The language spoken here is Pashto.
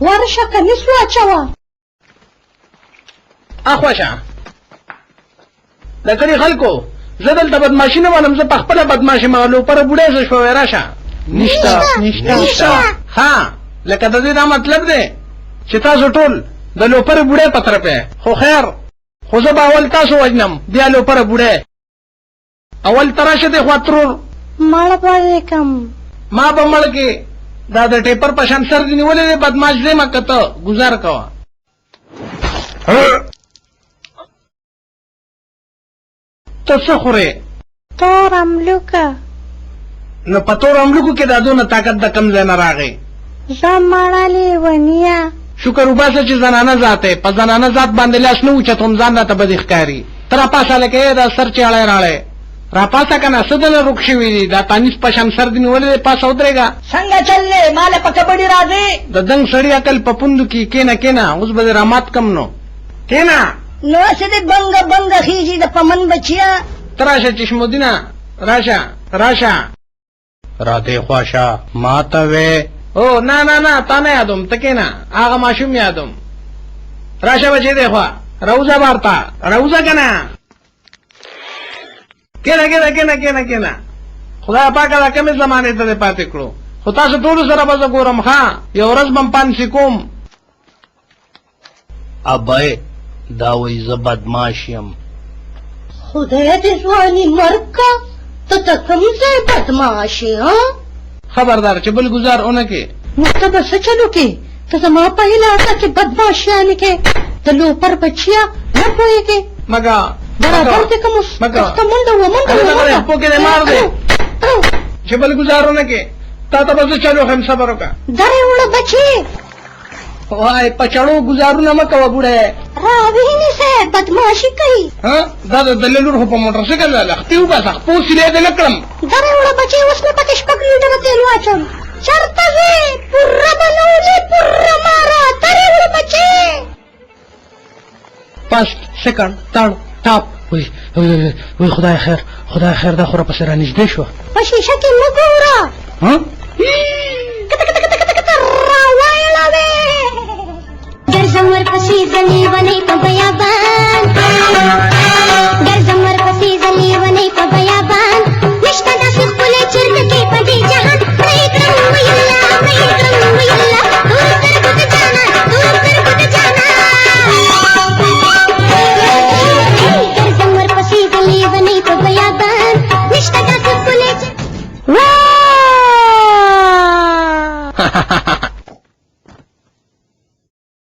ورشه کمیس واچوه. اخوشه د کلي خلکو زه دلته بدماشي نه منم، زه په خپله بدماشي مغلو پر بوډۍ څه شوی راشه. نشته. ها لکه د دې دا مطلب دی چې تاسو ټول د لوپر بوډۍ په طرف یې، خو خیر خو زه به اول تاسو وژنم بیا لوپر بوډۍ. اول ته راشه دې خوا ترور مړ به کم ما به مړ کې دا د ټیپر په شان سر دې نیولې دی بدماش دی مه که ته ګزار کوه. ته څه خورې؟ تور املوکه. نو په تور املوکو کې دا دونه طاقت د کوم ځای نه راغی؟ زه مړه لیونیه. شکر وباسه چې زنانه ذات یې، په زنانه ذات باندې لاس نه اوچتوم ځان راته بدې ښکاري. ته راپاسه لکه دا سر چې اړی راړی راپاسه که نه څه دله روک شوي دي، دا تانیس په شان سر دې نیولې دی، پاسه ودرېږه. څنګه چل دی ماله په کبډي راځې؟ د دنګ سړي عقل په پوندو کې کېنه اوس به دې رامات کم نو کېنه. نو څه دې بنګه بنګه خېږي د پمن بچیه. ته راشه چشمودینه راشه را دې خوا شه ما ته وې. او نه تا نه یادوم، ته کېنه هغه ماشوم یادوم. راشه بچې دې خوا روزه بارته روزه که نه کېنه خدای پاکه دا کمې زمانې ته دې پاتې کړو، خو تاسو ټولو سره به زه ګورم. ښه یو ورځ به م پانسي کوم. ابی دا وایي زه بدماش یم. خدای دې ځواني مرګ کا، ته کوم ځای بدماش یې؟ خبردار چې بل ګزار ونه کې. نو ته به څه چلو کې؟ ته زما په علاقه کې بدماشیانې کې د لوپر بچیه نه پوهېږې؟ مګه برابر دې که اوس ته منډه پوکې دې مار دی چې بل ګزار ونه کې. تا ته به زه چلو خیم، صبر وکړه. درې وړه بچي وای په چړو ګزارونه مه کوه بوډۍ. راویې نیسه بدماشي کوي. دا د دلې لور خو په موټر سایکل ده، لختې وباسه خپو سیلې دې نه کړم. درې وړه بچي اوس مې پکې 6 لیټره تېل واچوم. چېرته ځې؟ پوره به نه ولې پوره ماره. درې وړه بچي. فاست سیکنډ تھرډ ټاپ. وای خدای خیر دا خو راپسې رانږدې شوه. په شیشه کې مه ګوره. راوایله وې ګرځم ورپسې ځلې ونې په بیابان، ګرځم ورپسې ځلې ونې په بیابان. نشته